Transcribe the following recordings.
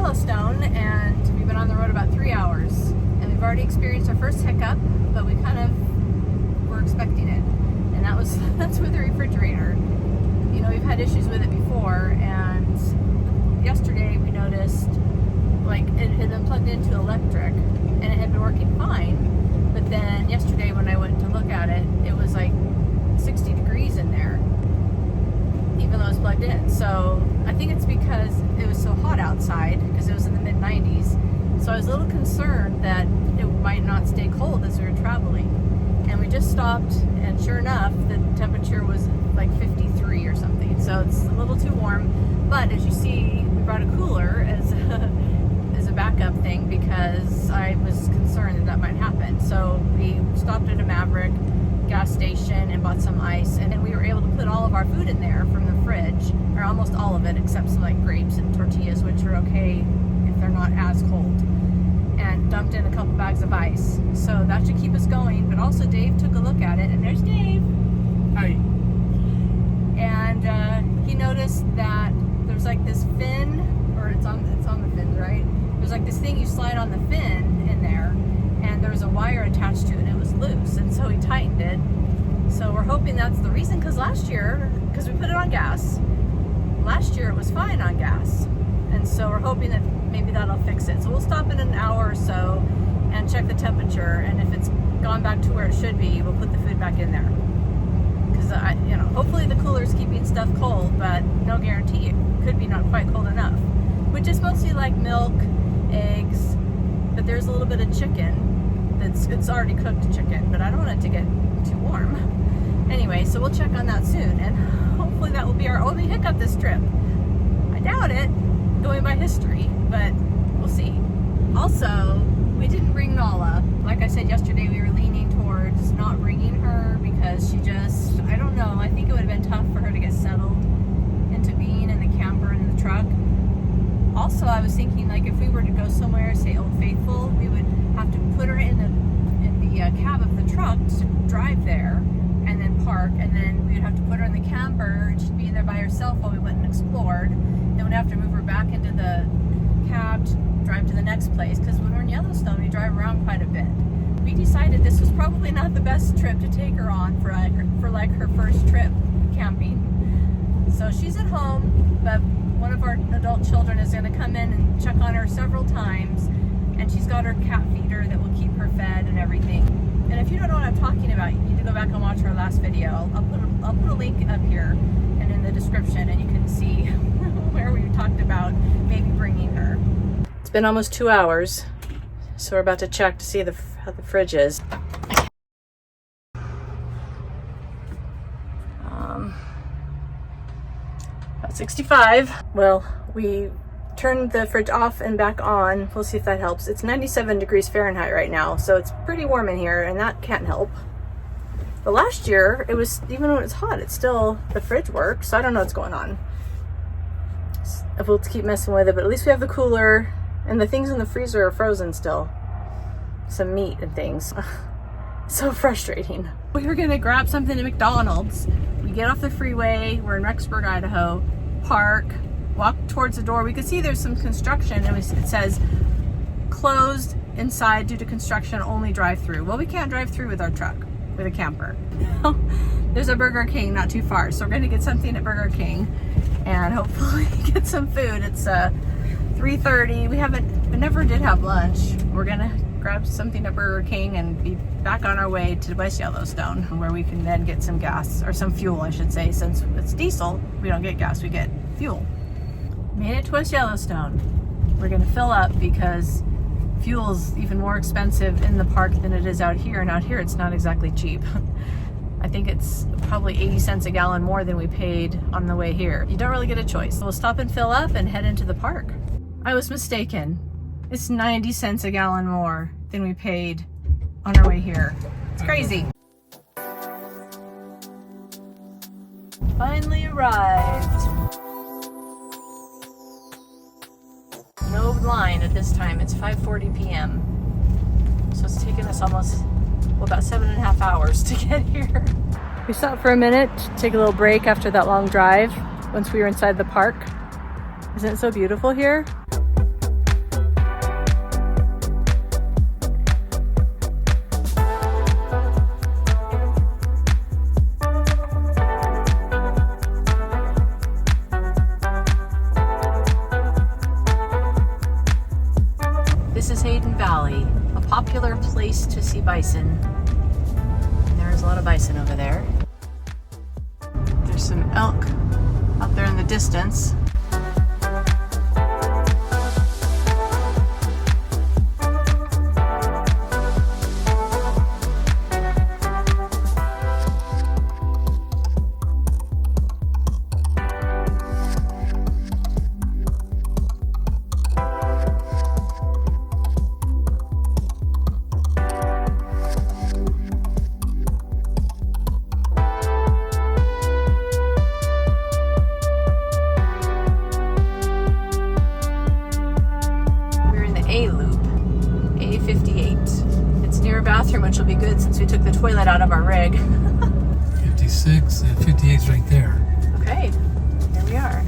Yellowstone, and we've been on the road about 3 hours, and we've already experienced our first hiccup, but we kind of were expecting it, and that's with the refrigerator. You know, we've had issues with it before, and yesterday we noticed like it had been plugged into electric and it had been working fine, but then yesterday when I went to look at it, it was like 60 degrees in there even though it's plugged in. So I think it's because it was so hot outside, because it was in the mid 90s. So I was a little concerned that it might not stay cold as we were traveling. And we just stopped, and sure enough, the temperature was like 53 or something. So it's a little too warm. But as you see, we brought a cooler as a backup thing, because I was concerned that might happen. So we stopped at a Maverick gas station and bought some ice, and then we were able to put all of our food in there from the fridge, or almost all of it except some like grapes and tortillas, which are okay if they're not as cold, and dumped in a couple bags of ice. So that should keep us going. But also Dave took a look at it, and there's Dave. Hi. And he noticed that there's like this fin, or it's on the fins, right? There's like this thing you slide on the fin in there, and there was a wire attached to it, and it was loose, and so he tightened it. So we're hoping that's the reason, because last year, because we put it on gas, last year it was fine on gas, and so we're hoping that maybe that'll fix it. So we'll stop in an hour or so and check the temperature, and if it's gone back to where it should be, we'll put the food back in there. Because you know, hopefully the cooler's keeping stuff cold, but no guarantee. It could be not quite cold enough, which is mostly like milk, eggs, but there's a little bit of chicken. It's already cooked chicken, but I don't want it to get too warm. Anyway, so we'll check on that soon, and hopefully that will be our only hiccup this trip. I doubt it, going by history, but we'll see. Also, we didn't bring Nala. Like I said yesterday, we were leaning towards not bringing her because she just, I don't know, I think it would have been tough for her to get settled into being in the camper and the truck. Also, I was thinking, like, if we were to go somewhere, say Old Faithful, we would have to put her in the cab of the truck to drive there, and then park, and then we would have to put her in the camper, and she'd be in there by herself while we went and explored. Then we'd have to move her back into the cab to drive to the next place, because when we're in Yellowstone, we drive around quite a bit. We decided this was probably not the best trip to take her on for her first trip camping. So she's at home, but one of our adult children is going to come in and check on her several times, and she's got her cat feeder that will keep her fed and everything. And if you don't know what I'm talking about, you need to go back and watch our last video. I'll put a link up here and in the description, and you can see where we talked about maybe bringing her. It's been almost 2 hours, so we're about to check to see how the fridge is. About 65. Well, we turned the fridge off and back on. We'll see if that helps. It's 97 degrees Fahrenheit right now, so it's pretty warm in here, and that can't help. But last year, it was, even when it's hot, it's still, the fridge works, so I don't know what's going on. We'll keep messing with it, but at least we have the cooler, and the things in the freezer are frozen still. Some meat and things. So frustrating. We were gonna grab something at McDonald's. We get off the freeway, we're in Rexburg, Idaho, park, walk towards the door. We could see there's some construction, and it says closed inside due to construction, only drive through. Well, we can't drive through with our truck, with a camper. There's a Burger King not too far, so we're gonna get something at Burger King and hopefully get some food. It's 3:30. We never did have lunch. We're gonna grab something at Burger King and be back on our way to West Yellowstone, where we can then get some gas, or some fuel I should say. Since it's diesel, we don't get gas, we get fuel. Made it to West Yellowstone. We're gonna fill up because fuel's even more expensive in the park than it is out here, and out here it's not exactly cheap. I think it's probably 80 cents a gallon more than we paid on the way here. You don't really get a choice. So we'll stop and fill up and head into the park. I was mistaken. It's 90 cents a gallon more than we paid on our way here. It's crazy. Finally arrived. No line at this time. It's 5:40 p.m. So it's taken us almost, well, about 7.5 hours to get here. We stopped for a minute to take a little break after that long drive once we were inside the park. Isn't it so beautiful here? popular place to see bison. There's a lot of bison over there. There's some elk out there in the distance. Bathroom, which will be good since we took the toilet out of our rig. 56 and 58 is right there. Okay, here we are.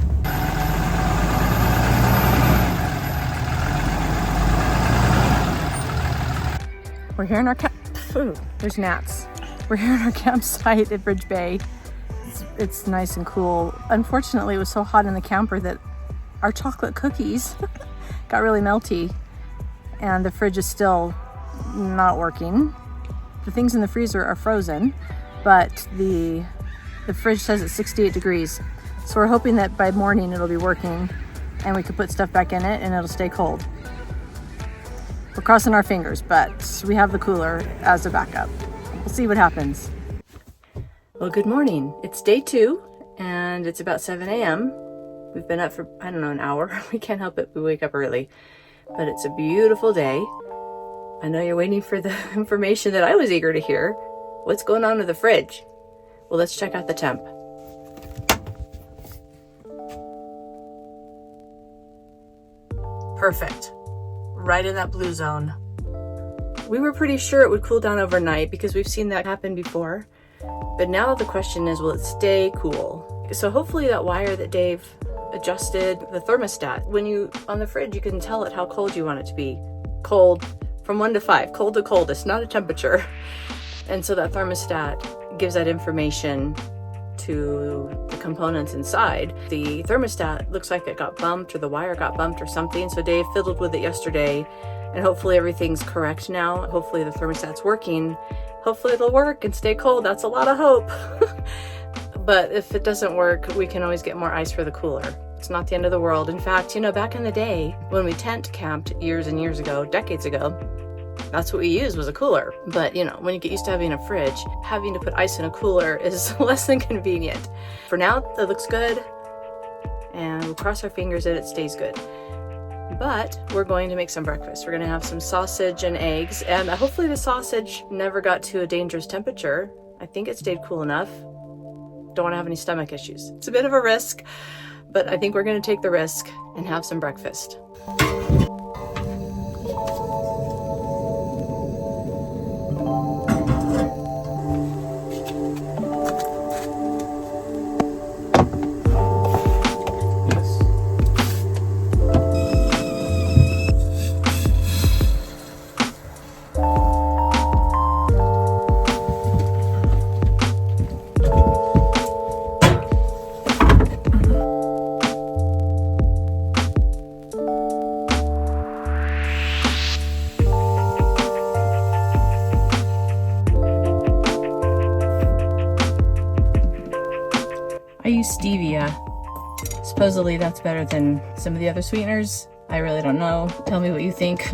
We're here in our there's gnats. We're here in our campsite at Bridge Bay. It's nice and cool. Unfortunately, it was so hot in the camper that our chocolate cookies got really melty, and the fridge is still not working. The things in the freezer are frozen, but the fridge says it's 68 degrees. So we're hoping that by morning it'll be working and we can put stuff back in it and it'll stay cold. We're crossing our fingers, but we have the cooler as a backup. We'll see what happens. Well, good morning. It's day 2 and it's about 7 a.m. We've been up for, I don't know, an hour. We can't help it. We wake up early, but it's a beautiful day. I know you're waiting for the information that I was eager to hear. What's going on with the fridge? Well, let's check out the temp. Perfect. Right in that blue zone. We were pretty sure it would cool down overnight because we've seen that happen before. But now the question is, will it stay cool? So hopefully that wire that Dave adjusted, the thermostat, when you, on the fridge, you can tell it how cold you want it to be. Cold. From 1 to 5, cold to coldest, not a temperature. And so that thermostat gives that information to the components inside. The thermostat looks like it got bumped or the wire got bumped or something. So Dave fiddled with it yesterday and hopefully everything's correct now. Hopefully the thermostat's working. Hopefully it'll work and stay cold. That's a lot of hope. But if it doesn't work, we can always get more ice for the cooler. It's not the end of the world. In fact, you know, back in the day when we tent camped years and years ago, decades ago, that's what we used was a cooler. But you know, when you get used to having a fridge, having to put ice in a cooler is less than convenient. For now, it looks good, and we'll cross our fingers that it stays good. But we're going to make some breakfast. We're going to have some sausage and eggs, and hopefully the sausage never got to a dangerous temperature. I think it stayed cool enough. Don't want to have any stomach issues. It's a bit of a risk, but I think we're going to take the risk and have some breakfast. I use stevia. Supposedly that's better than some of the other sweeteners. I really don't know. Tell me what you think.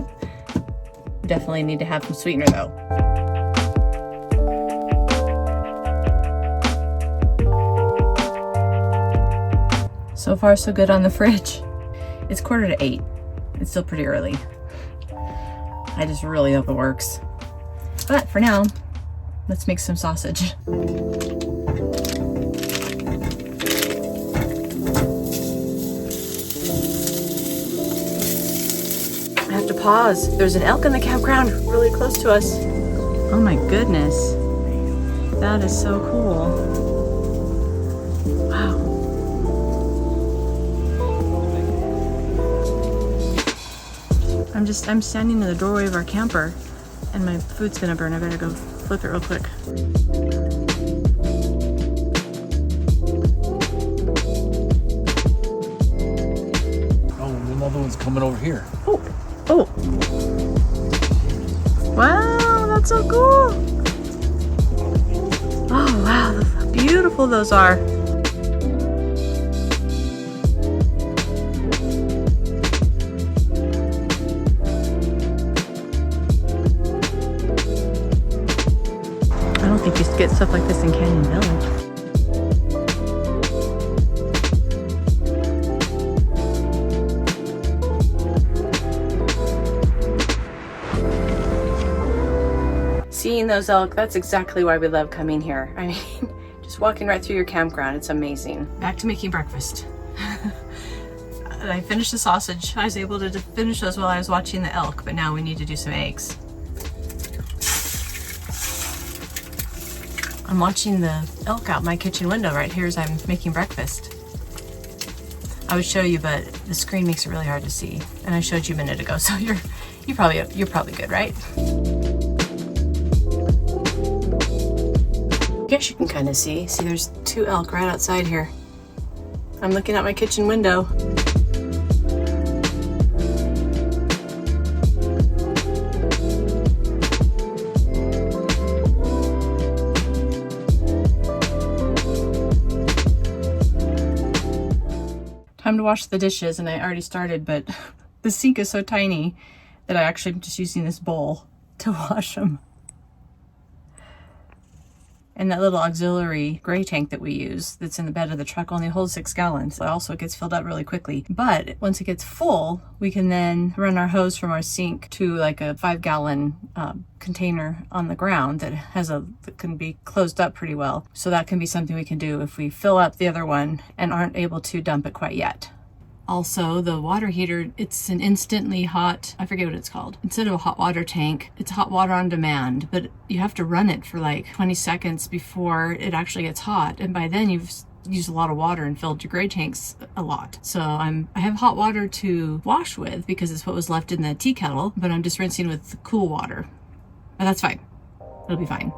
Definitely need to have some sweetener though. So far so good on the fridge. It's 7:45. It's still pretty early. I just really hope it works. But for now, let's make some sausage. I have to pause. There's an elk in the campground really close to us. Oh my goodness. That is so cool. Wow. I'm standing in the doorway of our camper and my food's gonna burn. I better go flip it real quick. Oh, another one's coming over here. Oh. Wow, that's so cool. Oh wow, how beautiful those are. I don't think you get stuff like this in Canyon Village. Seeing those elk, that's exactly why we love coming here. I mean, just walking right through your campground, it's amazing. Back to making breakfast. I finished the sausage. I was able to finish those while I was watching the elk, but now we need to do some eggs. I'm watching the elk out my kitchen window right here as I'm making breakfast. I would show you, but the screen makes it really hard to see. And I showed you a minute ago, so you're probably good, right? I guess you can kind of see. See, there's 2 elk right outside here. I'm looking out my kitchen window. Time to wash the dishes, and I already started, but the sink is so tiny that I actually am just using this bowl to wash them. And that little auxiliary gray tank that we use that's in the bed of the truck only holds 6 gallons. Also, it gets filled up really quickly. But once it gets full, we can then run our hose from our sink to like a 5-gallon container on the ground that can be closed up pretty well. So that can be something we can do if we fill up the other one and aren't able to dump it quite yet. Also, the water heater, it's an instantly hot, I forget what it's called. Instead of a hot water tank, it's hot water on demand, but you have to run it for like 20 seconds before it actually gets hot. And by then you've used a lot of water and filled your gray tanks a lot. So I have hot water to wash with because it's what was left in the tea kettle, but I'm just rinsing with cool water. But that's fine. It'll be fine.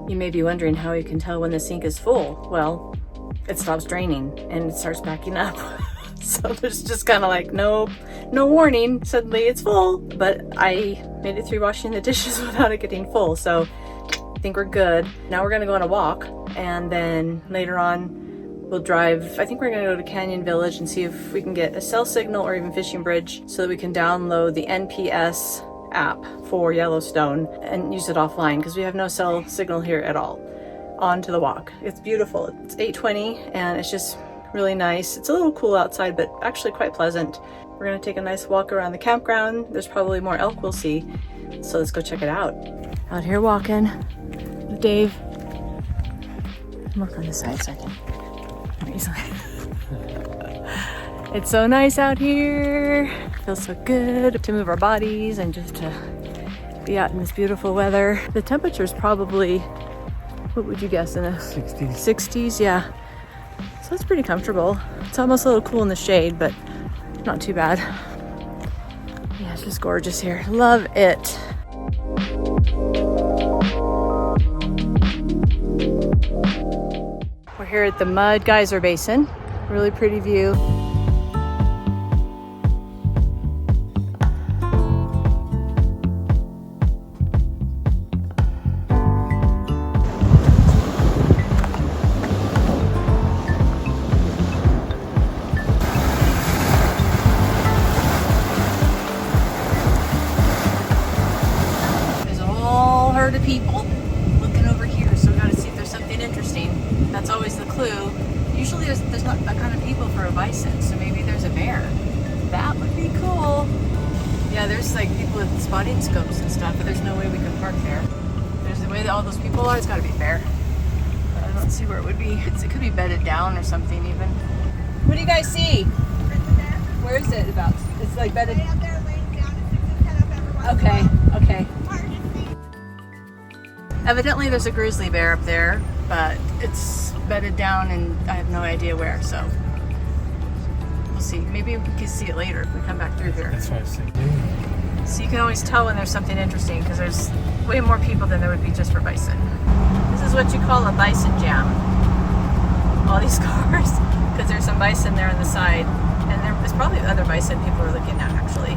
You may be wondering how you can tell when the sink is full. Well, it stops draining and it starts backing up. So there's just kind of like no warning. Suddenly it's full, but I made it through washing the dishes without it getting full. So I think we're good. Now we're gonna go on a walk, and then later on we'll drive. I think we're gonna go to Canyon Village and see if we can get a cell signal or even fishing bridge so that we can download the NPS app for Yellowstone and use it offline because we have no cell signal here at all. On to the walk. It's beautiful. It's 8:20 and it's just really nice. It's a little cool outside, but actually quite pleasant. We're gonna take a nice walk around the campground. There's probably more elk we'll see, so let's go check it out. Out here walking with Dave. Look on this side so I can more easily. It's so nice out here. Feels so good to move our bodies and just to be out in this beautiful weather. The temperature's probably, what would you guess, in the 60s? 60s, yeah. So it's pretty comfortable. It's almost a little cool in the shade, but not too bad. Yeah, it's just gorgeous here. Love it. We're here at the Mud Geyser Basin. Really pretty view. To people looking over here, so we gotta see if there's something interesting. That's always the clue. Usually there's not that kind of people for a bison, so maybe there's a bear. That would be cool. Yeah, there's like people with spotting scopes and stuff, but there's no way we could park there. There's the way that all those people are, it's gotta be a bear. But I don't see where it would be. It could be bedded down or something even. What do you guys see? Where is it about? It's like bedded. Right out there laying down. It's 6 or 10 up everywhere. Okay. Hard to see. Evidently there's a grizzly bear up there, but it's bedded down and I have no idea where, so we'll see. Maybe we can see it later if we come back through here. That's what I was thinking. So you can always tell when there's something interesting because there's way more people than there would be just for bison. This is what you call a bison jam. All these cars, because there's some bison there on the side, and there's probably other bison people are looking at actually.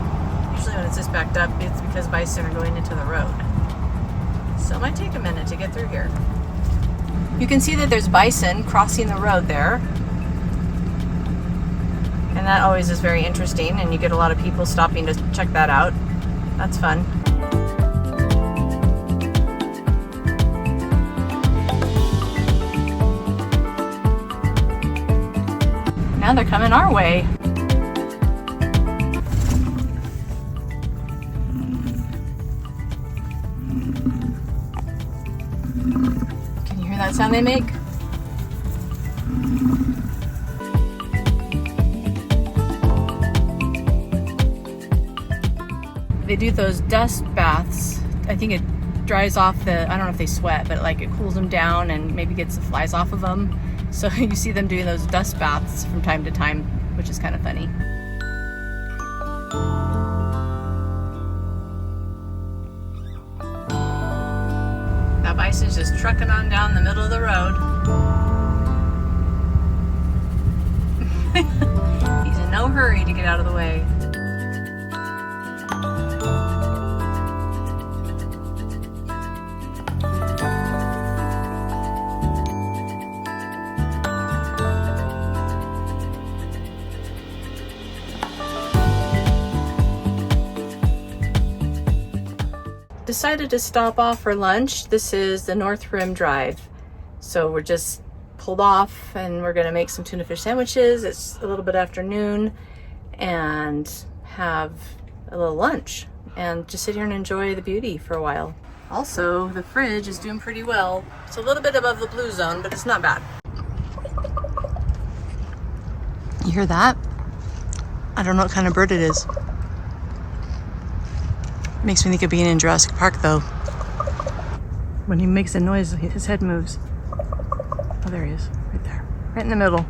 Usually when it's just backed up, it's because bison are going into the road. So it might take a minute to get through here. You can see that there's bison crossing the road there. And that always is very interesting, and you get a lot of people stopping to check that out. That's fun. Now they're coming our way. Can you hear that sound they make? They do those dust baths. I think it dries off the, I don't know if they sweat, but like it cools them down and maybe gets the flies off of them. So you see them doing those dust baths from time to time, which is kind of funny. That bison's just trucking on down the middle of the road. He's in no hurry to get out of the way. Decided to stop off for lunch. This is the North Rim Drive. So we're just pulled off and we're gonna make some tuna fish sandwiches. It's a little bit after noon and have a little lunch and just sit here and enjoy the beauty for a while. Also, the fridge is doing pretty well. It's a little bit above the blue zone, but it's not bad. You hear that? I don't know what kind of bird it is. Makes me think of being in Jurassic Park though. When he makes a noise, his head moves. Oh, there he is, right there, right in the middle.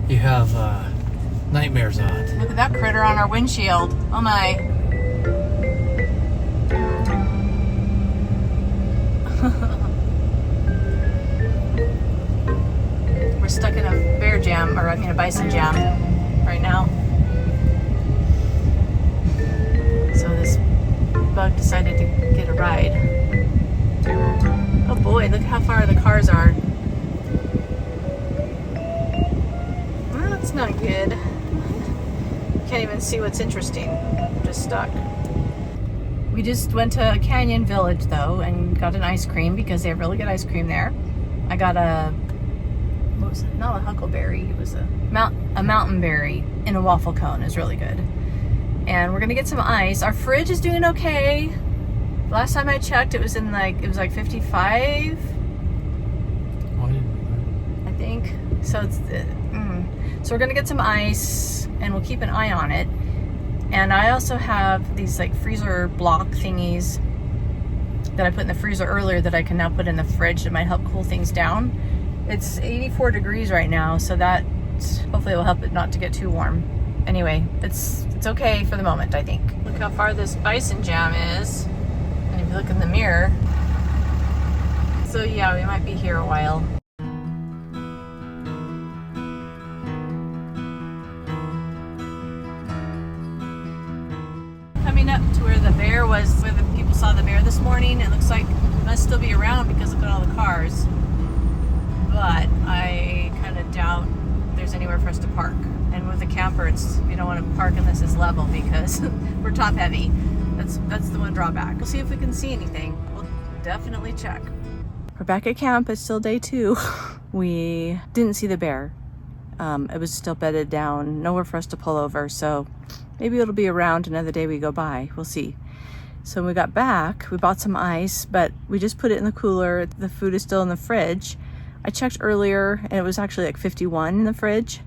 You have nightmares on it. Look at that critter on our windshield. Oh my. We're stuck in a bear jam, or I mean a bison jam right now. So this bug decided to get a ride. Oh boy, look how far the cars are. Well, that's not good. Can't even see what's interesting. I'm just stuck. We just went to Canyon Village though and got an ice cream because they have really good ice cream there. I got a, what was it? Not a huckleberry. It was a mountain berry in a waffle cone. It was really good. And we're gonna get some ice. Our fridge is doing okay. Last time I checked, it was like 55. I think. So it's. So we're gonna get some ice and we'll keep an eye on it. And I also have these like freezer block thingies that I put in the freezer earlier that I can now put in the fridge that might help cool things down. It's 84 degrees right now, so that hopefully will help it not to get too warm. Anyway, it's okay for the moment, I think. Look how far this bison jam is. And if you look in the mirror. So yeah, we might be here a while. Coming up to where the bear was, where the people saw the bear this morning, it looks like it must still be around because look at all the cars. But I kind of doubt there's anywhere for us to park. And with a camper, you don't want to park unless it's level because we're top heavy. That's the one drawback. We'll see if we can see anything. We'll definitely check. We're back at camp. It's still day 2. We didn't see the bear. It was still bedded down, nowhere for us to pull over. So maybe it'll be around another day we go by. We'll see. So when we got back, we bought some ice, but we just put it in the cooler. The food is still in the fridge. I checked earlier and it was actually like 51 in the fridge.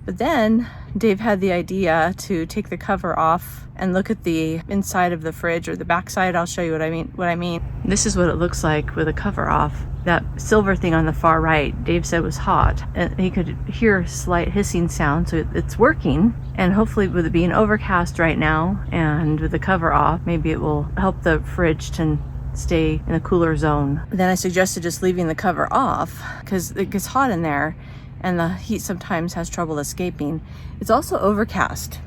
But then Dave had the idea to take the cover off and look at the inside of the fridge, or the back side. I'll show you what I mean. This is what it looks like with the cover off. That silver thing on the far right, Dave said was hot, and he could hear a slight hissing sound, so it's working. And hopefully with it being overcast right now and with the cover off, maybe it will help the fridge to stay in a cooler zone. Then I suggested just leaving the cover off because it gets hot in there and the heat sometimes has trouble escaping. It's also overcast,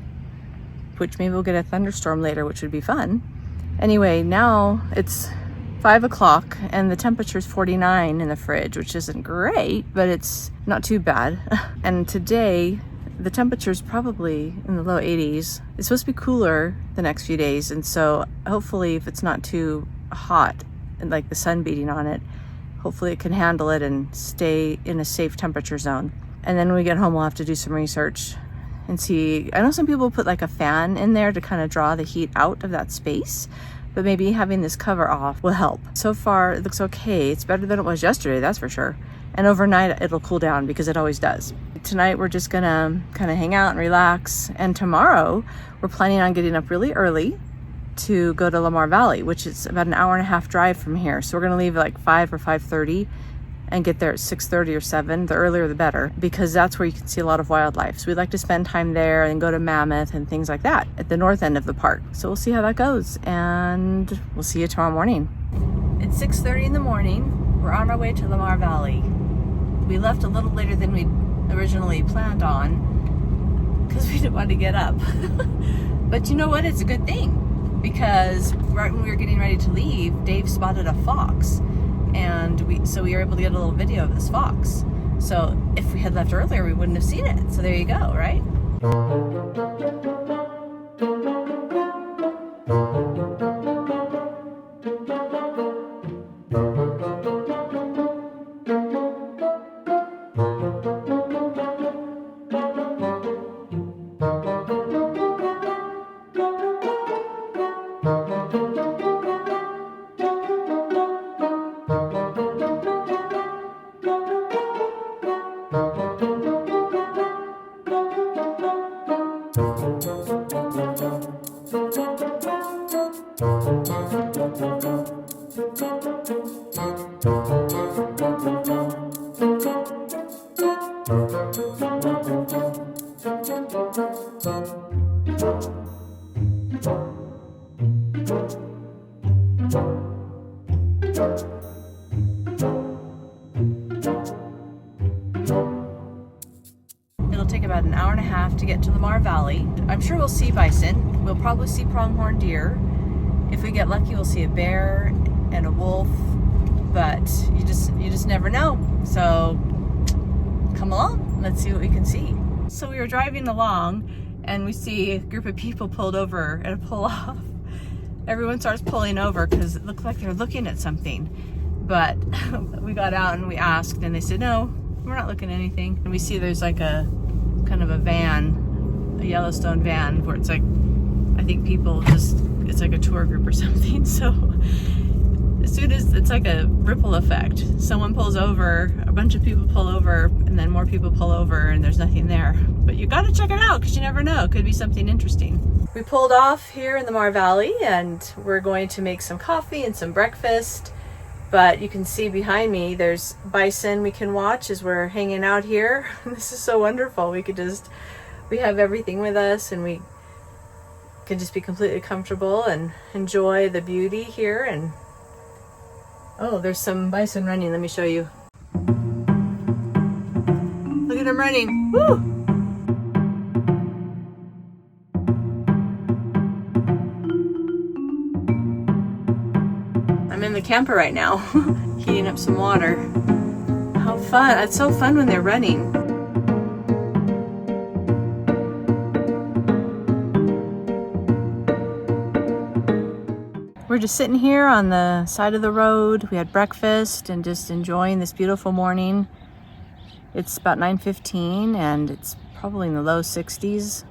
which maybe we'll get a thunderstorm later, which would be fun. Anyway, now it's 5 o'clock and the temperature is 49 in the fridge, which isn't great, but it's not too bad. And today, the temperature is probably in the low 80s. It's supposed to be cooler the next few days, and so hopefully if it's not too hot and like the sun beating on it, hopefully it can handle it and stay in a safe temperature zone. And then when we get home, we'll have to do some research and see. I know some people put like a fan in there to kind of draw the heat out of that space, but maybe having this cover off will help. So far, it looks okay. It's better than it was yesterday, that's for sure. And overnight, it'll cool down because it always does. Tonight, we're just gonna kind of hang out and relax. And tomorrow, we're planning on getting up really early to go to Lamar Valley, which is about an hour and a half drive from here. So we're gonna leave at like 5 or 5:30 and get there at 6:30 or 7. The earlier the better, because that's where you can see a lot of wildlife. So we'd like to spend time there and go to Mammoth and things like that at the north end of the park. So we'll see how that goes, and we'll see you tomorrow morning. It's 6:30 in the morning. We're on our way to Lamar Valley. We left a little later than we originally planned on because we didn't want to get up. But you know what? It's a good thing, because right when we were getting ready to leave, Dave spotted a fox, and we were able to get a little video of this fox. So if we had left earlier, we wouldn't have seen it. So there you go, right? It'll take about an hour and a half to get to Lamar Valley. I'm sure we'll see bison. We'll probably see pronghorn deer. If we get lucky, we'll see a bear and a wolf, but you just never know. So come along, let's see what we can see. So we were driving along and we see a group of people pulled over at a pull-off. Everyone starts pulling over because it looked like they're looking at something. But we got out and we asked, and they said, no, we're not looking at anything. And we see there's like a kind of a van, a Yellowstone van, where it's like, I think people just, it's like a tour group or something. So as soon as, it's like a ripple effect. Someone pulls over, a bunch of people pull over, and then more people pull over, and there's nothing there. But you gotta check it out, because you never know. It could be something interesting. We pulled off here in the Lamar Valley, and we're going to make some coffee and some breakfast. But you can see behind me, there's bison we can watch as we're hanging out here. This is so wonderful. We have everything with us, and we can just be completely comfortable and enjoy the beauty here. And oh, there's some bison running. Let me show you. Look at them running. Woo! I'm in the camper right now, heating up some water. How fun. It's so fun when they're running. We're just sitting here on the side of the road. We had breakfast and just enjoying this beautiful morning. It's about 9:15 and it's probably in the low 60s.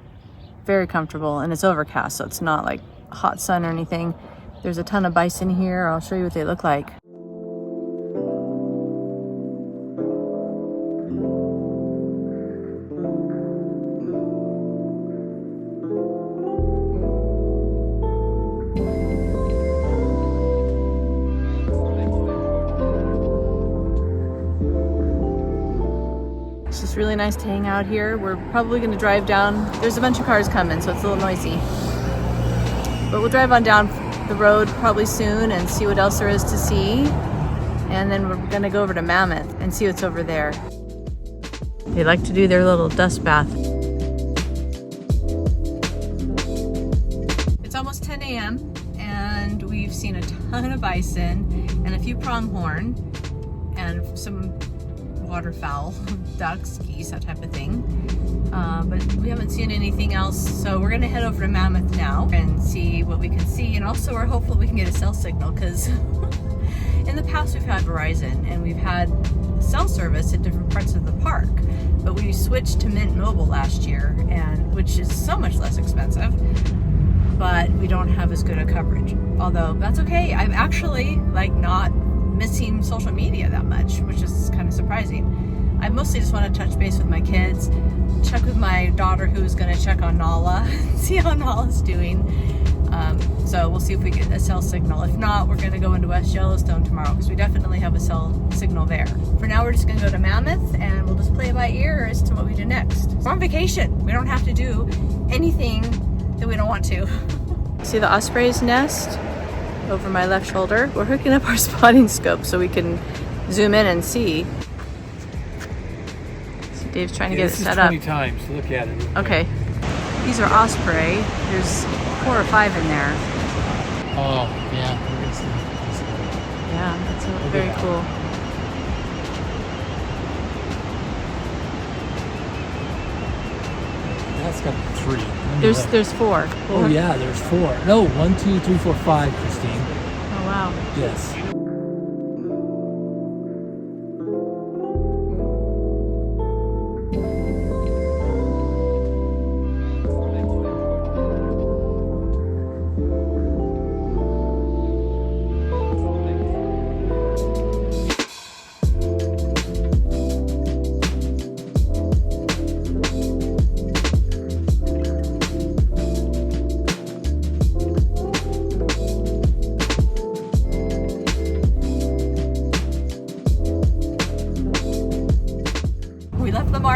Very comfortable, and it's overcast, so it's not like hot sun or anything. There's a ton of bison here. I'll show you what they look like. It's really nice to hang out here. We're probably going to drive down. There's a bunch of cars coming, so it's a little noisy. But we'll drive on down the road probably soon and see what else there is to see. And then we're going to go over to Mammoth and see what's over there. They like to do their little dust bath. It's almost 10 a.m. and we've seen a ton of bison and a few pronghorn and some waterfowl, ducks, geese, that type of thing. But we haven't seen anything else, so we're gonna head over to Mammoth now and see what we can see, and also we're hopeful we can get a cell signal, because in the past we've had Verizon and we've had cell service at different parts of the park, but we switched to Mint Mobile last year, and which is so much less expensive, but we don't have as good a coverage. Although that's okay, I'm actually like not missing social media that much, which is kind of surprising. I mostly just want to touch base with my kids, check with my daughter who's going to check on Nala, see how Nala's doing. So we'll see if we get a cell signal. If not, we're going to go into West Yellowstone tomorrow, because we definitely have a cell signal there. For now, we're just going to go to Mammoth and we'll just play it by ear as to what we do next. We're on vacation. We don't have to do anything that we don't want to. See the osprey's nest over my left shoulder? We're hooking up our spotting scope so we can zoom in and see. So Dave's trying to get it set up. 20 times. Look at it. Okay. These are osprey. There's 4 or 5 in there. Oh, yeah. Yeah, that's very cool. That's got 3. There's 4. Oh yeah, there's 4. No, 1, 2, 3, 4, 5, Christine. Oh wow. Yes.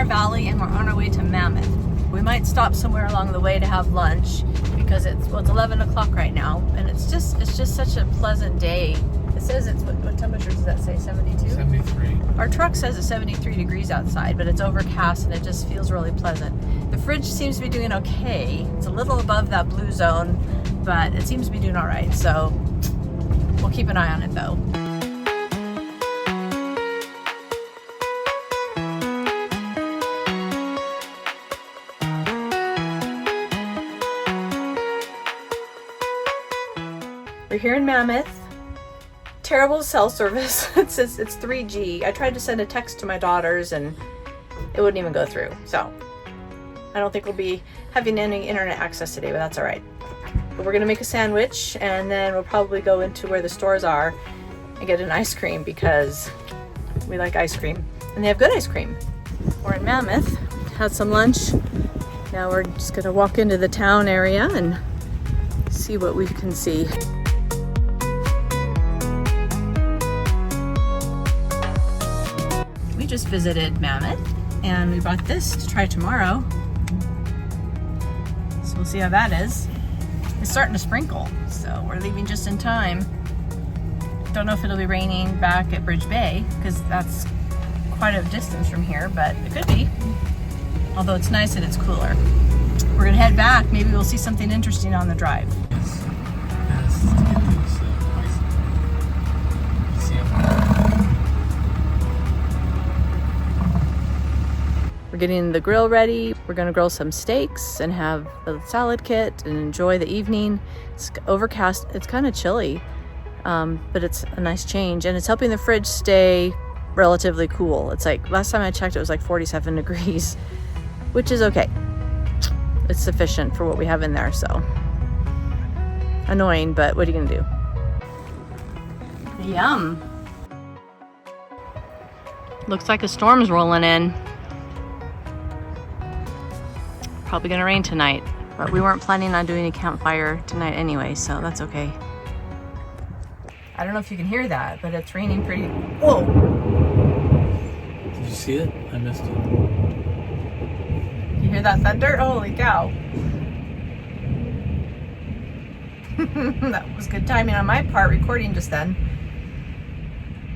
Valley and we're on our way to Mammoth. We might stop somewhere along the way to have lunch, because it's 11 o'clock right now, and it's just such a pleasant day. It says it's what temperature does that say? 72? 73. Our truck says it's 73 degrees outside, but it's overcast and it just feels really pleasant. The fridge seems to be doing okay. It's a little above that blue zone, but it seems to be doing all right. So we'll keep an eye on it though. We're here in Mammoth. Terrible cell service. It says it's 3G. I tried to send a text to my daughters and it wouldn't even go through. So I don't think we'll be having any internet access today, but that's all right. But we're gonna make a sandwich and then we'll probably go into where the stores are and get an ice cream, because we like ice cream and they have good ice cream. We're in Mammoth, had some lunch. Now we're just gonna walk into the town area and see what we can see. We just visited Mammoth and we bought this to try tomorrow. So we'll see how that is. It's starting to sprinkle, so we're leaving just in time. Don't know if it'll be raining back at Bridge Bay, because that's quite a distance from here, but it could be. Although it's nice and it's cooler. We're gonna head back. Maybe we'll see something interesting on the drive. Yes. Yes, to get these bison. You see them? We're getting the grill ready. We're gonna grill some steaks and have a salad kit and enjoy the evening. It's overcast, it's kind of chilly, but it's a nice change, and it's helping the fridge stay relatively cool. It's like, last time I checked it was like 47 degrees, which is okay. It's sufficient for what we have in there, so. Annoying, but what are you gonna do? Yum. Looks like a storm's rolling in. Probably gonna rain tonight, but we weren't planning on doing a campfire tonight anyway, so that's okay. I don't know if you can hear that, but it's raining pretty. Whoa! Did you see it? I missed it. You hear that thunder? Holy cow. That was good timing on my part recording just then.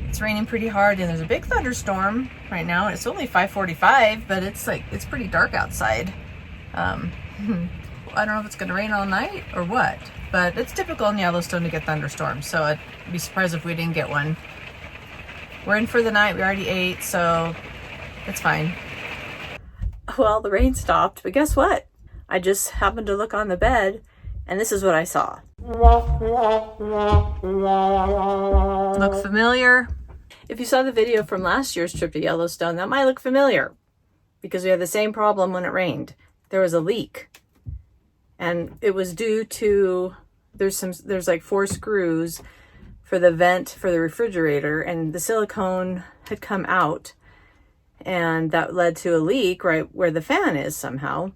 It's raining pretty hard and there's a big thunderstorm right now. It's only 5:45, but it's pretty dark outside. I don't know if it's gonna rain all night or what, but it's typical in Yellowstone to get thunderstorms, so I'd be surprised if we didn't get one. We're in for the night, we already ate, so it's fine. Well, the rain stopped, but guess what? I just happened to look on the bed and this is what I saw. Look familiar? If you saw the video from last year's trip to Yellowstone, that might look familiar because we had the same problem when it rained. There was a leak and it was due to, there's like 4 screws for the vent for the refrigerator and the silicone had come out and that led to a leak right where the fan is somehow.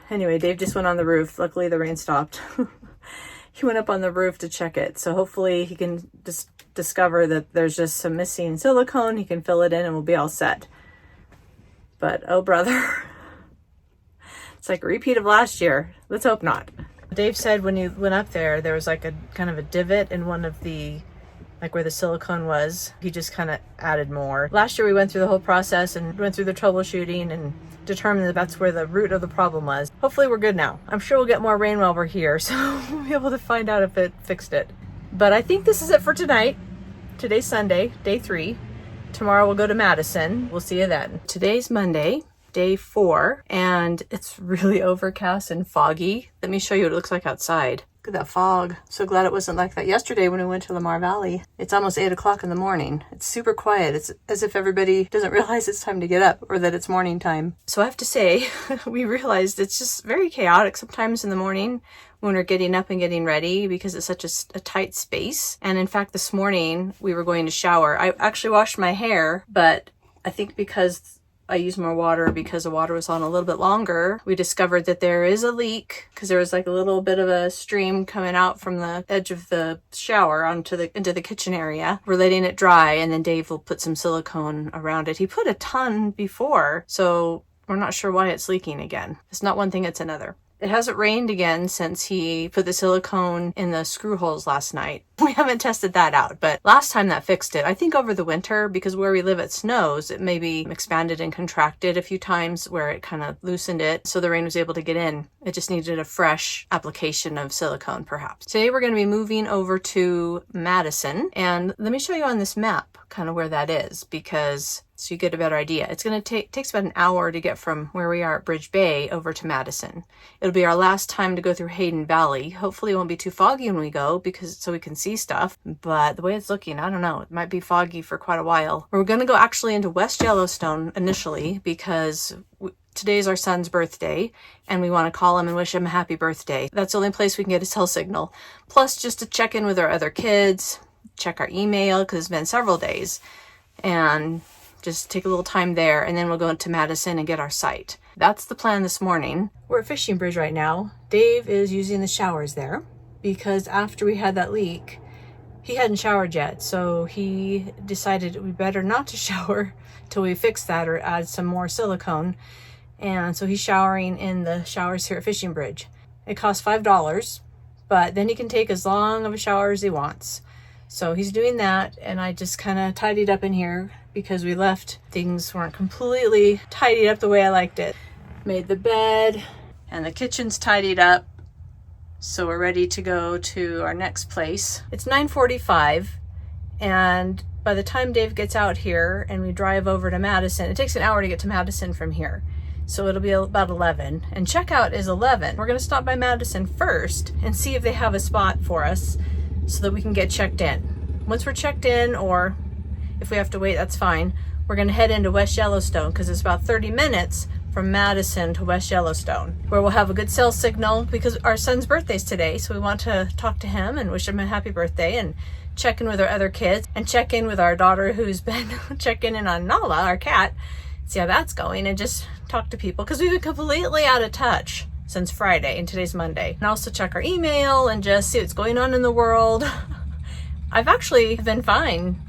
Anyway, Dave just went on the roof. Luckily the rain stopped. He went up on the roof to check it. So hopefully he can just discover that there's just some missing silicone. He can fill it in and we'll be all set. But oh brother, it's like a repeat of last year. Let's hope not. Dave said when he went up there, there was like a kind of a divot in one of the, like where the silicone was. He just kind of added more. Last year we went through the whole process and went through the troubleshooting and determined that that's where the root of the problem was. Hopefully we're good now. I'm sure we'll get more rain while we're here, so we'll be able to find out if it fixed it. But I think this is it for tonight. Today's Sunday, day 3. Tomorrow we'll go to Madison. We'll see you then. Today's Monday, day 4, and it's really overcast and foggy. Let me show you what it looks like outside. Look at that fog. So glad it wasn't like that yesterday when we went to Lamar Valley. It's almost 8 o'clock in the morning. It's super quiet. It's as if everybody doesn't realize it's time to get up or that it's morning time. So I have to say, we realized it's just very chaotic sometimes in the morning when we're getting up and getting ready because it's such a tight space. And in fact, this morning we were going to shower. I actually washed my hair, but I think because I used more water because the water was on a little bit longer, we discovered that there is a leak because there was like a little bit of a stream coming out from the edge of the shower into the kitchen area. We're letting it dry and then Dave will put some silicone around it. He put a ton before, so we're not sure why it's leaking again. It's not one thing, it's another. It hasn't rained again since he put the silicone in the screw holes last night. We haven't tested that out, but last time that fixed it. I think over the winter, because where we live it snows, it maybe expanded and contracted a few times where it kind of loosened it so the rain was able to get in. It just needed a fresh application of silicone perhaps. Today we're going to be moving over to Madison, and let me show you on this map kind of where that is because so you get a better idea. It's going to takes about an hour to get from where we are at Bridge Bay over to Madison. It'll be our last time to go through Hayden Valley. Hopefully it won't be too foggy when we go because so we can see stuff. But the way it's looking, I don't know. It might be foggy for quite a while. We're going to go actually into West Yellowstone initially because today's our son's birthday and we want to call him and wish him a happy birthday. That's the only place we can get a cell signal. Plus just to check in with our other kids, check our email because it's been several days, and just take a little time there, and then we'll go into Madison and get our site. That's the plan this morning. We're at Fishing Bridge right now. Dave is using the showers there because after we had that leak, he hadn't showered yet. So he decided it would be better not to shower till we fix that or add some more silicone. And so he's showering in the showers here at Fishing Bridge. It costs $5, but then he can take as long of a shower as he wants. So he's doing that, and I just kind of tidied up in here because we left. Things weren't completely tidied up the way I liked it. Made the bed, and the kitchen's tidied up. So we're ready to go to our next place. It's 9:45, and by the time Dave gets out here and we drive over to Madison, it takes an hour to get to Madison from here. So it'll be about 11, and checkout is 11. We're gonna stop by Madison first and see if they have a spot for us so that we can get checked in. Once we're checked in, or if we have to wait, that's fine. We're gonna head into West Yellowstone because it's about 30 minutes from Madison to West Yellowstone, where we'll have a good cell signal because our son's birthday's today. So we want to talk to him and wish him a happy birthday and check in with our other kids and check in with our daughter who's been checking in on Nala, our cat, see how that's going, and just talk to people because we've been completely out of touch since Friday, and today's Monday. And also check our email and just see what's going on in the world. I've actually been fine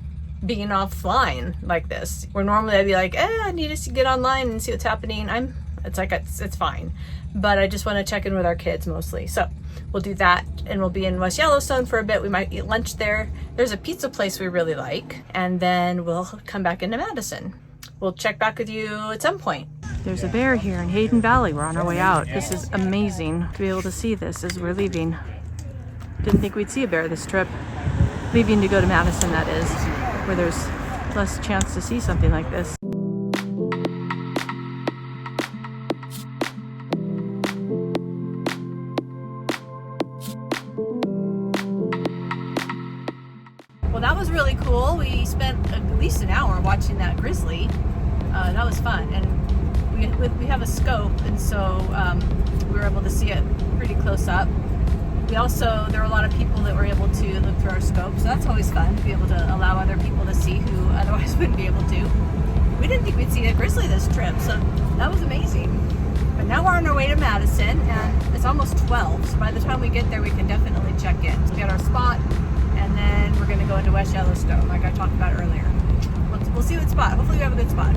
being offline like this, where normally I'd be like, I need to get online and see what's happening. I'm it's fine. But I just want to check in with our kids mostly. So we'll do that, and we'll be in West Yellowstone for a bit. We might eat lunch there. There's a pizza place we really like, and then we'll come back into Madison. We'll check back with you at some point. There's a bear here in Hayden Valley. We're on our way out. This is amazing to be able to see this as we're leaving. Didn't think we'd see a bear this trip. Leaving to go to Madison, that is, where there's less chance to see something like this. Well, that was really cool. We spent at least an hour watching that grizzly. That was fun, and we have a scope, and so we were able to see it pretty close up. There were a lot of people that were able to look through our scope, so that's always fun to be able to allow other people to see who otherwise wouldn't be able to. We didn't think we'd see a grizzly this trip, so that was amazing. But now we're on our way to Madison, and it's almost 12, so by the time we get there, we can definitely check in. So we got our spot, and then we're going to go into West Yellowstone, like I talked about earlier. We'll see what spot. Hopefully we have a good spot.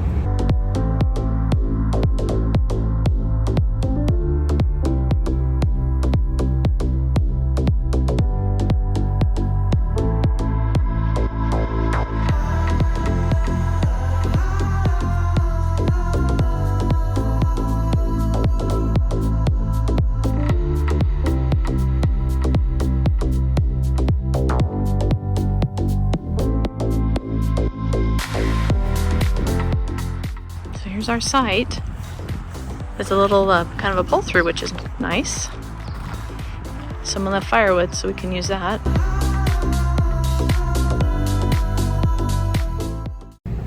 Here's our site. There's a little kind of a pull through, which is nice. Someone left firewood, so we can use that.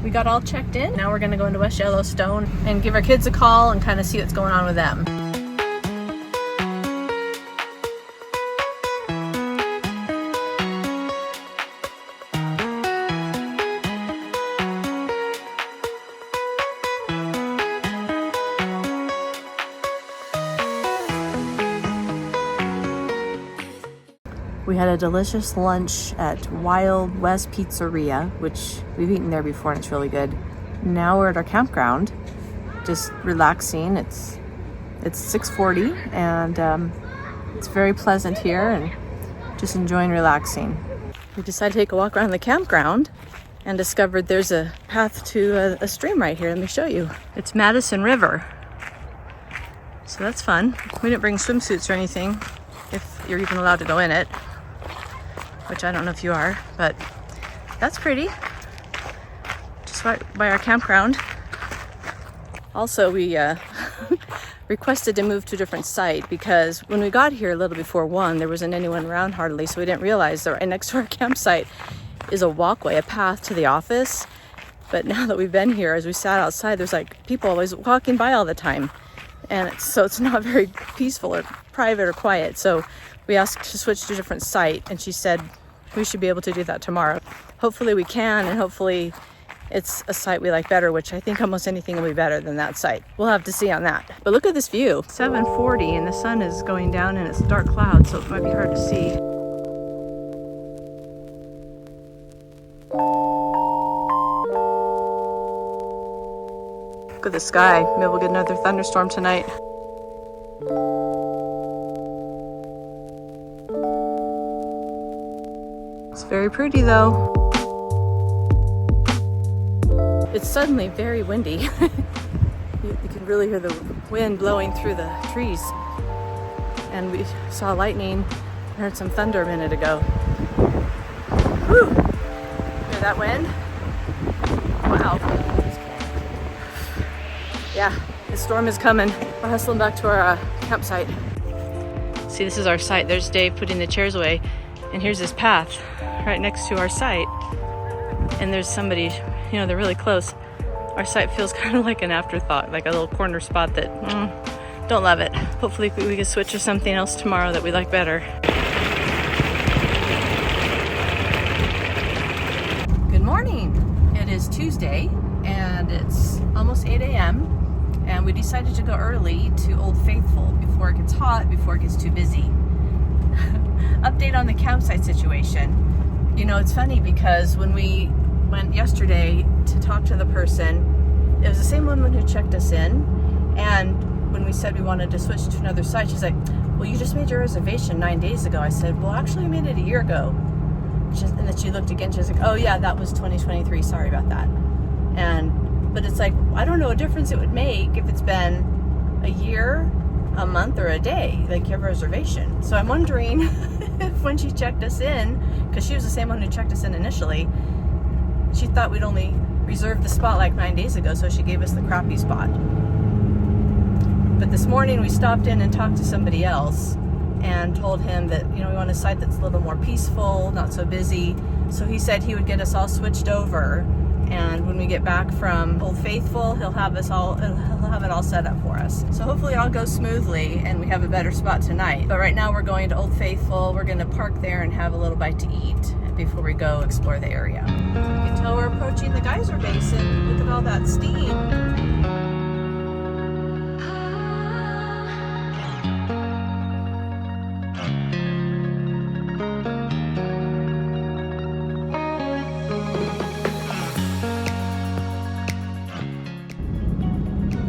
We got all checked in. Now we're gonna go into West Yellowstone and give our kids a call and kind of see what's going on with them. We had a delicious lunch at Wild West Pizzeria, which we've eaten there before and it's really good. Now we're at our campground, just relaxing. It's 6:40 and it's very pleasant here and just enjoying relaxing. We decided to take a walk around the campground and discovered there's a path to a stream right here. Let me show you. It's Madison River. So that's fun. We didn't bring swimsuits or anything, if you're even allowed to go in it, which I don't know if you are, but that's pretty. Just right by our campground. Also, we requested to move to a different site because when we got here a little before 1, there wasn't anyone around hardly, so we didn't realize that right next to our campsite is a walkway, a path to the office. But now that we've been here, as we sat outside, there's like people always walking by all the time. And it's not very peaceful or private or quiet. So we asked to switch to a different site, and she said we should be able to do that tomorrow. Hopefully we can, and hopefully it's a site we like better, which I think almost anything will be better than that site. We'll have to see on that. But look at this view. 7:40 and the sun is going down and it's dark clouds, so it might be hard to see. Look at the sky. Maybe we'll get another thunderstorm tonight. It's very pretty though. It's suddenly very windy. You can really hear the wind blowing through the trees. And we saw lightning, heard some thunder a minute ago. Whew! Hear that wind? Wow. Yeah, the storm is coming. We're hustling back to our campsite. See, this is our site. There's Dave putting the chairs away. And here's this path right next to our site. And there's somebody, you know, they're really close. Our site feels kind of like an afterthought, like a little corner spot that, don't love it. Hopefully we can switch to something else tomorrow that we like better. Good morning. It is Tuesday and it's almost 8 a.m. and we decided to go early to Old Faithful before it gets hot, before it gets too busy. Update on the campsite situation. You know, it's funny because when we went yesterday to talk to the person, it was the same woman who checked us in, And when we said we wanted to switch to another site, she's like, well, you just made your reservation 9 days ago. I said, well, actually, I made it a year ago. And then she looked again. She was like, oh, yeah, that was 2023. Sorry about that. But it's like, I don't know what difference it would make if it's been a year, a month, or a day. Like, you have a reservation. So I'm wondering if when she checked us in, because she was the same one who checked us in initially, she thought we'd only reserved the spot like 9 days ago, so she gave us the crappy spot. But this morning we stopped in and talked to somebody else and told him that, we want a site that's a little more peaceful, not so busy. So he said he would get us all switched over, and when we get back from Old Faithful, he'll have it all set up for us. So hopefully it all goes smoothly and we have a better spot tonight. But right now we're going to Old Faithful. We're going to park there and have a little bite to eat before we go explore the area. You can tell we're approaching the geyser basin. Look at all that steam.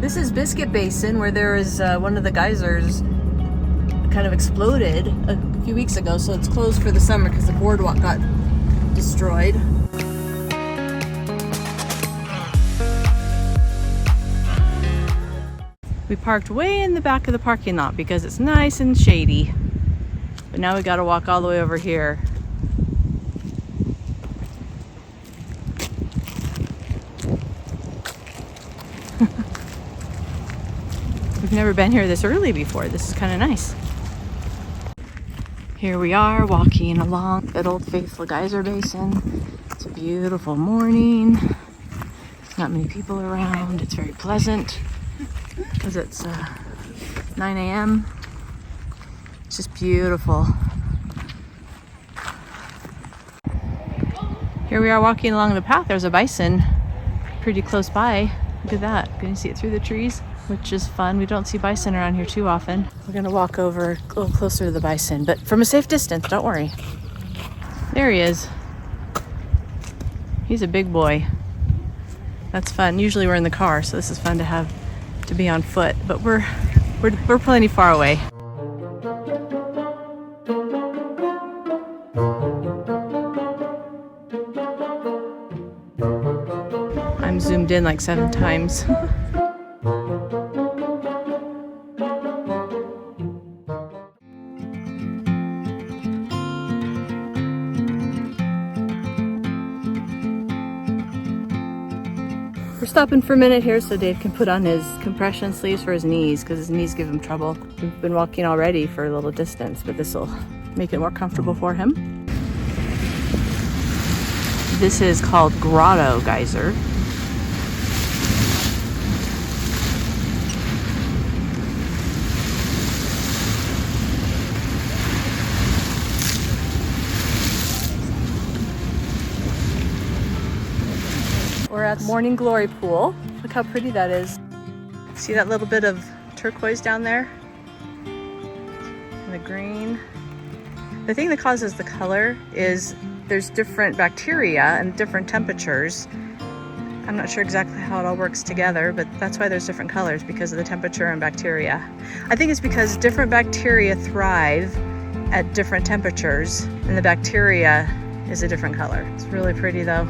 This is Biscuit Basin, where there is one of the geysers kind of exploded a few weeks ago, so it's closed for the summer because the boardwalk got destroyed. We parked way in the back of the parking lot because it's nice and shady. But now we got to walk all the way over here. We've never been here this early before. This is kind of nice. Here we are walking along at Old Faithful Geyser Basin. It's a beautiful morning. There's not many people around. It's very pleasant because it's 9 a.m. It's just beautiful. Here we are walking along the path. There's a bison pretty close by. Look at that. Can you see it through the trees? Which is fun. We don't see bison around here too often. We're gonna walk over a little closer to the bison, but from a safe distance, don't worry. There he is. He's a big boy. That's fun. Usually we're in the car, so this is fun to be on foot, but we're plenty far away. I'm zoomed in like 7 times. We're stopping for a minute here so Dave can put on his compression sleeves for his knees because his knees give him trouble. We've been walking already for a little distance, but this will make it more comfortable for him. This is called Grotto Geyser. We're at Morning Glory Pool. Look how pretty that is. See that little bit of turquoise down there? And the green. The thing that causes the color is there's different bacteria and different temperatures. I'm not sure exactly how it all works together, but that's why there's different colors, because of the temperature and bacteria. I think it's because different bacteria thrive at different temperatures, and the bacteria is a different color. It's really pretty though.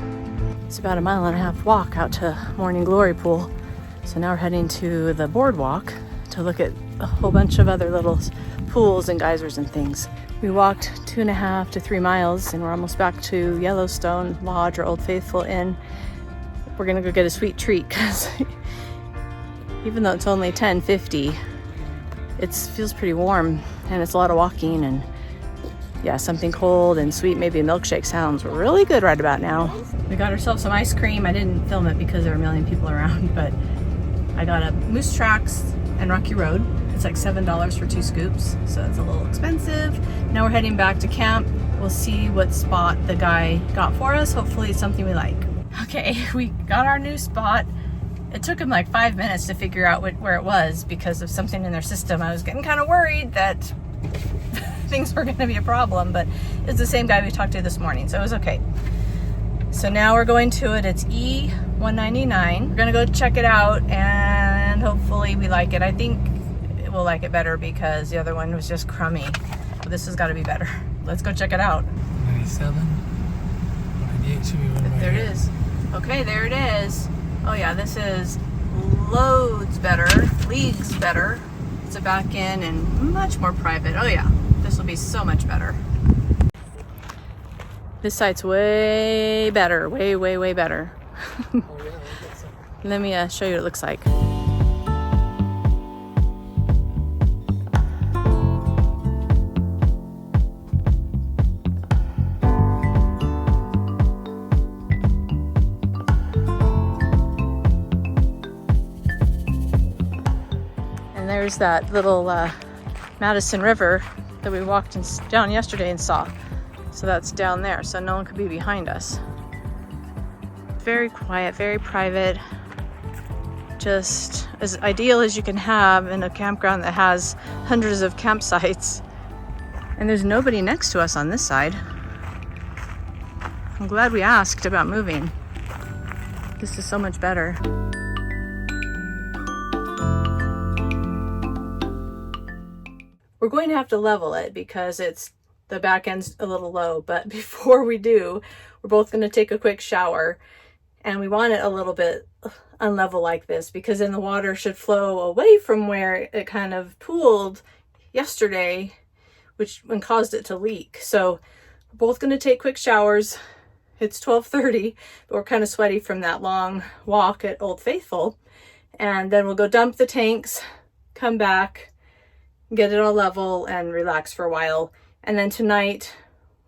It's about a 1.5 mile walk out to Morning Glory Pool. So now we're heading to the boardwalk to look at a whole bunch of other little pools and geysers and things. We walked 2.5 to 3 miles and we're almost back to Yellowstone Lodge or Old Faithful Inn. We're gonna go get a sweet treat because even though it's only 10:50, it feels pretty warm and it's a lot of walking, and yeah, something cold and sweet, maybe a milkshake sounds really good right about now. We got ourselves some ice cream. I didn't film it because there were a million people around, but I got a Moose Tracks and Rocky Road. It's like $7 for 2 scoops, so it's a little expensive. Now we're heading back to camp. We'll see what spot the guy got for us. Hopefully it's something we like. Okay, we got our new spot. It took him like 5 minutes to figure out where it was because of something in their system. I was getting kind of worried that things were going to be a problem, but it's the same guy we talked to this morning, so it was okay. So now we're going to it. It's E199. We're going to go check it out and hopefully we like it. I think we'll like it better because the other one was just crummy. But this has got to be better. Let's go check it out. 97. 98 should be one right There it here. is. Okay, there it is. Oh yeah, this is loads better, leagues better. It's a back in and much more private. Oh yeah, this will be so much better. This site's way better, way, way, way better. Oh yeah, look at some. Let me show you what it looks like. And there's that little Madison River that we walked down yesterday and saw. So that's down there, so no one could be behind us. Very quiet, very private. Just as ideal as you can have in a campground that has hundreds of campsites. And there's nobody next to us on this side. I'm glad we asked about moving. This is so much better. We're going to have to level it because the back end's a little low, but before we do, we're both going to take a quick shower, and we want it a little bit unlevel like this because then the water should flow away from where it kind of pooled yesterday, which caused it to leak. So we're both going to take quick showers. It's 12:30, but we're kind of sweaty from that long walk at Old Faithful, and then we'll go dump the tanks, come back, get it all level and relax for a while. And then tonight,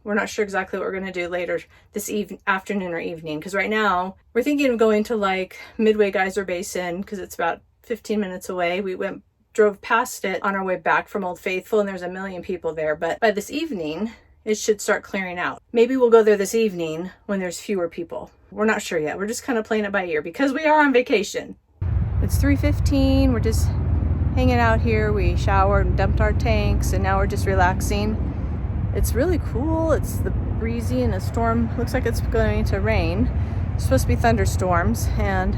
we're not sure exactly what we're going to do later this afternoon or evening, because right now we're thinking of going to like Midway Geyser Basin because it's about 15 minutes away. We drove past it on our way back from Old Faithful, and there's a million people there, but by this evening it should start clearing out. Maybe we'll go there this evening when there's fewer people. We're not sure yet. We're just kind of playing it by ear because we are on vacation. It's 3:15. We're just hanging out here. We showered and dumped our tanks, and now we're just relaxing. It's really cool. It's breezy, and a storm looks like it's going to rain. It's supposed to be thunderstorms, and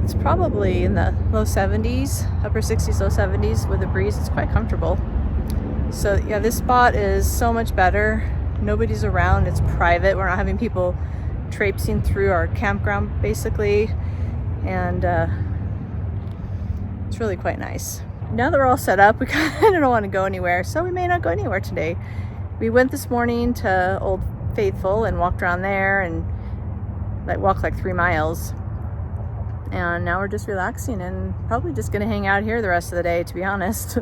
it's probably in the low 70s, upper 60s, low 70s with a breeze. It's quite comfortable. So yeah, this spot is so much better. Nobody's around. It's private. We're not having people traipsing through our campground basically, and it's really quite nice. Now that we're all set up, we kind of don't want to go anywhere, so we may not go anywhere today. We went this morning to Old Faithful and walked around there and walked like 3 miles. And now we're just relaxing and probably just going to hang out here the rest of the day, to be honest.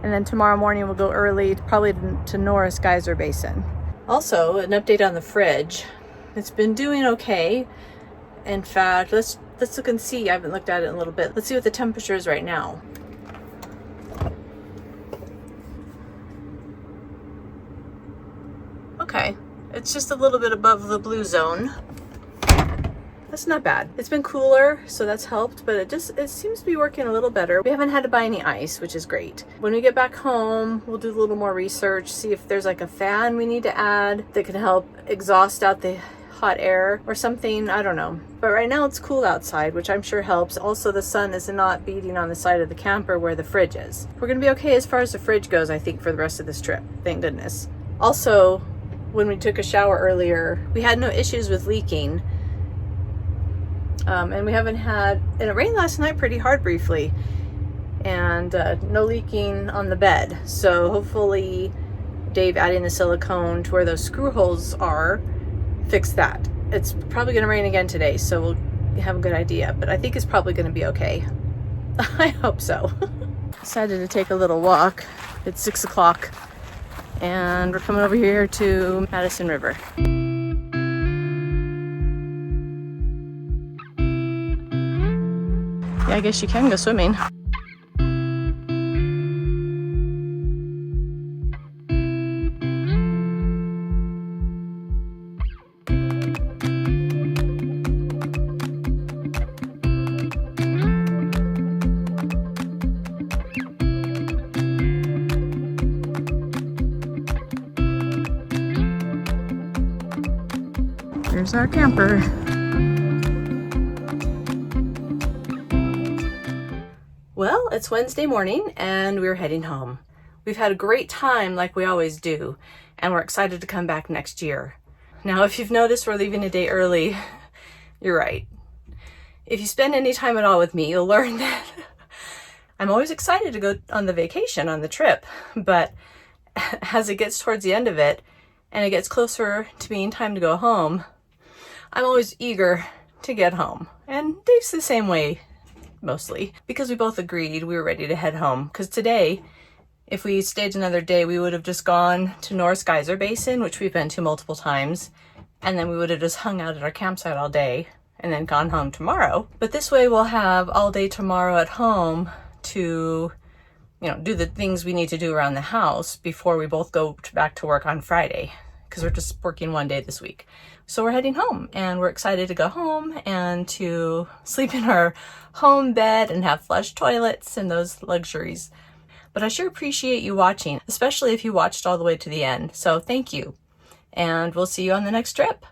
And then tomorrow morning we'll go early, probably to Norris Geyser Basin. Also, an update on the fridge. It's been doing okay. In fact, let's look and see. I haven't looked at it in a little bit. Let's see what the temperature is right now. Okay, it's just a little bit above the blue zone. That's not bad. It's been cooler, so that's helped, but it seems to be working a little better. We haven't had to buy any ice, which is great. When we get back home, we'll do a little more research, see if there's like a fan we need to add that can help exhaust out the hot air or something. I don't know. But right now it's cool outside, which I'm sure helps. Also, the sun is not beating on the side of the camper where the fridge is. We're gonna be okay as far as the fridge goes, I think, for the rest of this trip. Thank goodness. Also, when we took a shower earlier, we had no issues with leaking. And we haven't had, and it rained last night pretty hard briefly, and no leaking on the bed. So hopefully Dave adding the silicone to where those screw holes are fixed that. It's probably going to rain again today, so we'll have a good idea, but I think it's probably going to be okay. I hope so. Decided to take a little walk. It's 6 o'clock and we're coming over here to Madison River. Yeah, I guess you can go swimming. There's our camper. it's Wednesday morning and we're heading home. We've had a great time like we always do, and we're excited to come back next year. Now, if you've noticed we're leaving a day early, you're right. If you spend any time at all with me, you'll learn that I'm always excited to go on the vacation, on the trip, but as it gets towards the end of it and it gets closer to being time to go home, I'm always eager to get home. And Dave's the same way, mostly, because we both agreed we were ready to head home. Because today, if we stayed another day, we would have just gone to Norris Geyser Basin, which we've been to multiple times, and then we would have just hung out at our campsite all day and then gone home tomorrow. But this way we'll have all day tomorrow at home to, do the things we need to do around the house before we both go back to work on Friday, because we're just working one day this week. So we're heading home, and we're excited to go home and to sleep in our home bed and have flush toilets and those luxuries. But I sure appreciate you watching, especially if you watched all the way to the end. So thank you, and we'll see you on the next trip.